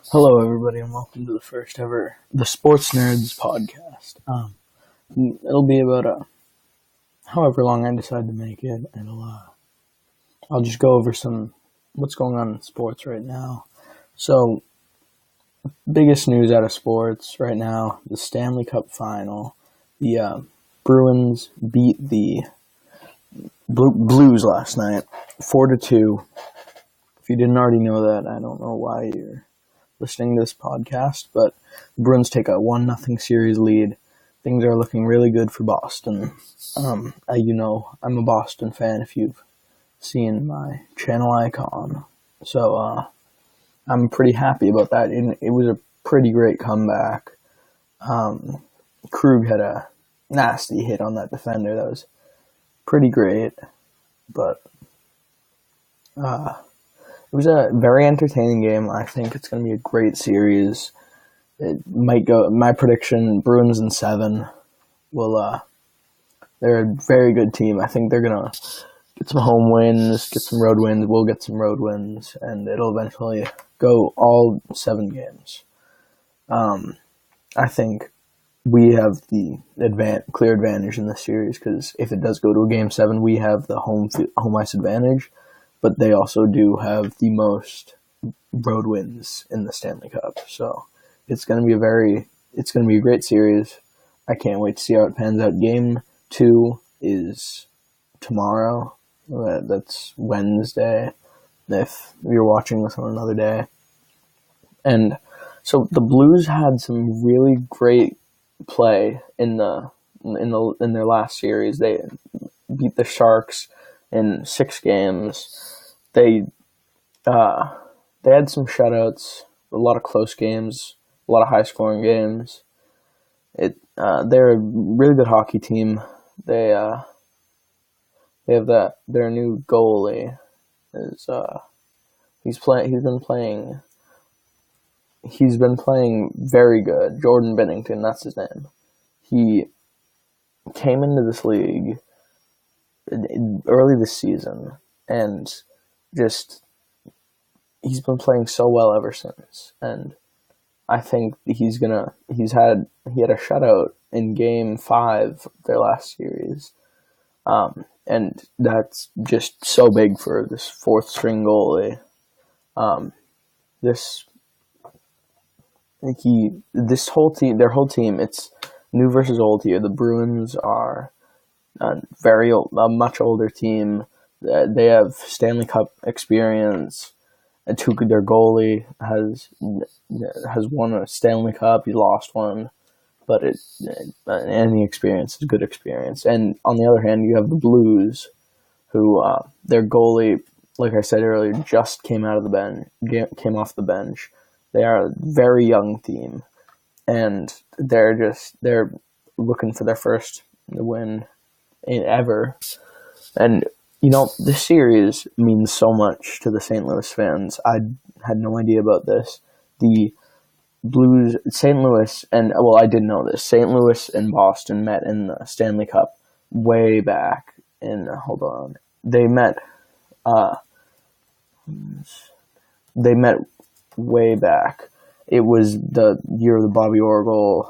Hello, everybody, and welcome to the first ever The Sports Nerds podcast. It'll be about however long I decide to make it, and I'll just go over what's going on in sports right now. So, biggest news out of sports right now: the Stanley Cup final. The Bruins beat the Blues last night, 4-2. If you didn't already know that, I don't know why you're listening to this podcast, but the Bruins take a 1-0 series lead. Things are looking really good for Boston. I'm a Boston fan if you've seen my channel icon. So, I'm pretty happy about that. It was a pretty great comeback. Krug had a nasty hit on that defender. That was pretty great, but it was a very entertaining game. I think it's going to be a great series. It might go. My prediction: Bruins in 7. They're a very good team. I think they're gonna get some home wins, get some road wins. We'll get some road wins, and it'll eventually go all 7 games. I think we have the clear advantage in this series because if it does go to a game 7, we have the home ice advantage. But they also do have the most road wins in the Stanley Cup. So it's going to be a great series. I can't wait to see how it pans out. Game 2 is tomorrow. That's Wednesday, if you're watching this on another day. And so the Blues had some really great play in their last series. They beat the Sharks in 6 games. They had some shutouts, a lot of close games, a lot of high-scoring games. They're a really good hockey team. They have their new goalie is he's been playing very good. Jordan Binnington, that's his name. He came into this league early this season and he's been playing so well ever since, and I think he had a shutout in Game 5 of their last series, and that's just so big for this 4th string goalie. Their whole team, it's new versus old here. The Bruins are a much older team. They have Stanley Cup experience. Their goalie has won a Stanley Cup. He lost one, but any experience is good experience. And on the other hand, you have the Blues, who their goalie, like I said earlier, just came off the bench. They are a very young team, and they're looking for their first win ever. And this series means so much to the St. Louis fans. I had no idea about this. The Blues, St. Louis, I did know this. St. Louis and Boston met in the Stanley Cup way back They met way back. It was the year of the Bobby Orr goal,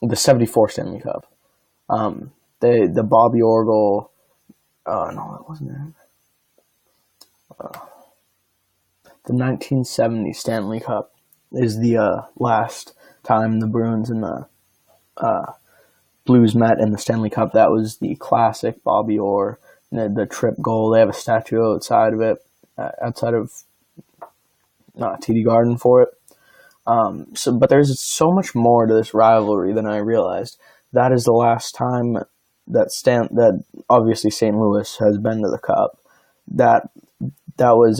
the 74 Stanley Cup. The Bobby Orr goal, no, it wasn't it. The 1970 Stanley Cup is the last time the Bruins and the Blues met in the Stanley Cup. That was the classic Bobby Orr, the trip goal. They have a statue outside of TD Garden for it. But there's so much more to this rivalry than I realized. That is the last time that obviously St. Louis has been to the Cup. That was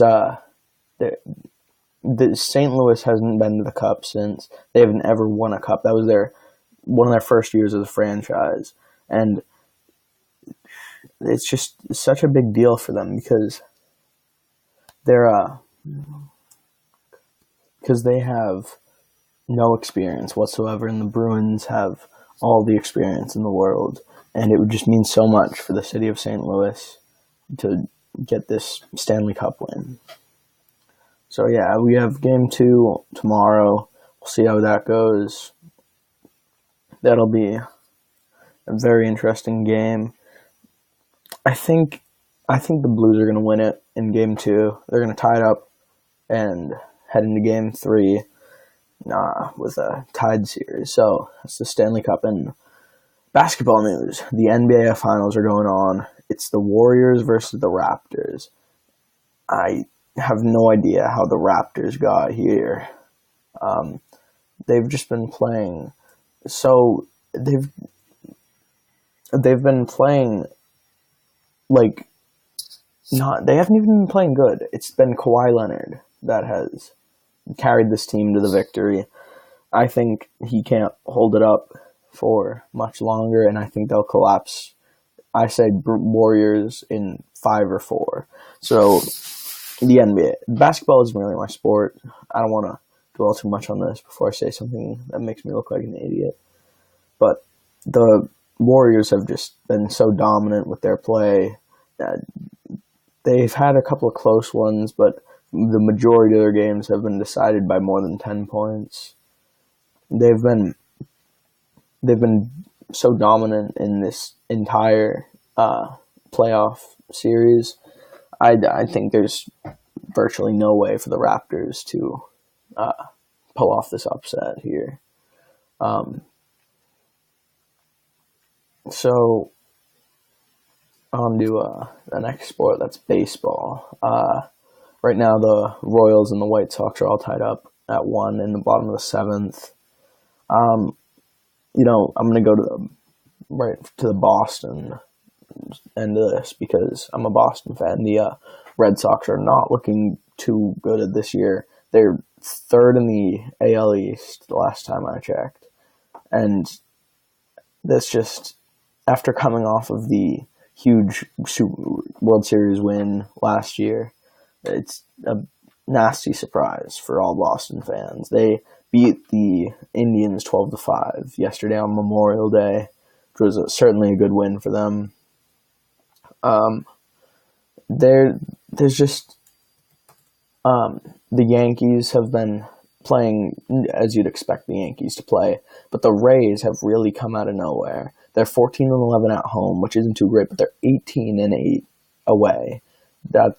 the St. Louis hasn't been to the Cup since they haven't ever won a Cup. That was one of their first years as a franchise, and it's just such a big deal for them because they have no experience whatsoever, and the Bruins have all the experience in the world, and it would just mean so much for the city of St. Louis to get this Stanley Cup win. So yeah, we have game 2 tomorrow. We'll see how that goes. That'll be a very interesting game. I think the Blues are going to win it in game 2. They're going to tie it up and head into game 3 with a tied series. So that's the Stanley Cup. And basketball news: the NBA Finals are going on. It's the Warriors versus the Raptors. I have no idea how the Raptors got here. They've just been playing. So they've been playing like not. They haven't even been playing good. It's been Kawhi Leonard that has carried this team to the victory. I think he can't hold it up for much longer, and I think they'll collapse. I say Warriors in 5 or 4. So the NBA. Basketball isn't really my sport. I don't want to dwell too much on this before I say something that makes me look like an idiot. But the Warriors have just been so dominant with their play that they've had a couple of close ones, but the majority of their games have been decided by more than 10 points. They've been so dominant in this entire playoff series. I think there's virtually no way for the Raptors to pull off this upset here. So on to the next sport, that's baseball. Right now, the Royals and the White Sox are all tied up at 1 in the bottom of the 7th. I'm going to go to the Boston end of this because I'm a Boston fan. The Red Sox are not looking too good this year. They're 3rd in the AL East the last time I checked. And that's just, after coming off of the huge World Series win last year, it's a nasty surprise for all Boston fans. They beat the Indians 12-5 yesterday on Memorial Day, which was certainly a good win for them. There's just the Yankees have been playing as you'd expect the Yankees to play, but the Rays have really come out of nowhere. They're 14-11 at home, which isn't too great, but they're 18-8 away. They're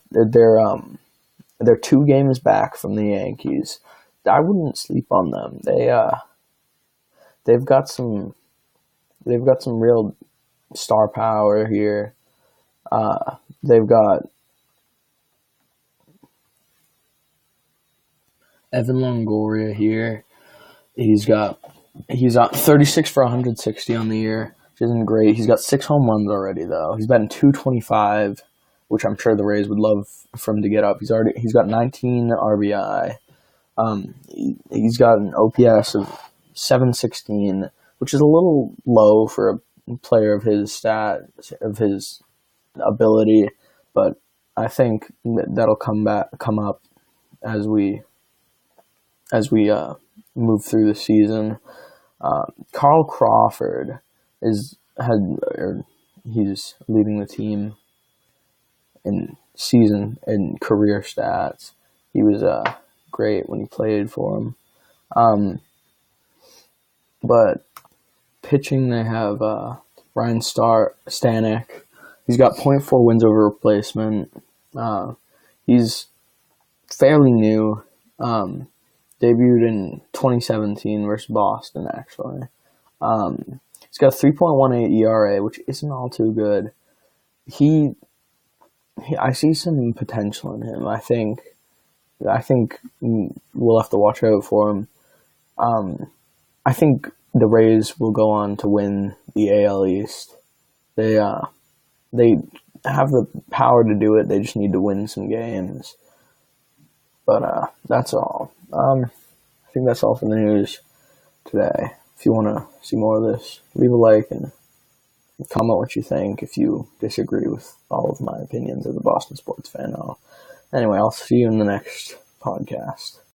2 games back from the Yankees. I wouldn't sleep on them. They've got some real star power here. They've got Evan Longoria here. He's on 36 for 160 on the year, which isn't great. He's got 6 home runs already, though. He's batting .225, which I'm sure the Rays would love for him to get up. He's got 19 RBI. He's got an OPS of 716, which is a little low for a player of his ability, but I think that'll come up as we move through the season. Carl Crawford he's leading the team in career stats. He was great when he played for him. But pitching, they have Ryan Stanek. He's got .4 wins over replacement. He's fairly new. Debuted in 2017 versus Boston, actually. He's got a 3.18 ERA, which isn't all too good. I see some potential in him. I think we'll have to watch out for him. I think the Rays will go on to win the AL East. They have the power to do it. They just need to win some games. But that's all. I think that's all for the news today. If you want to see more of this, leave a like and comment what you think if you disagree with all of my opinions as a Boston sports fan. Anyway, I'll see you in the next podcast.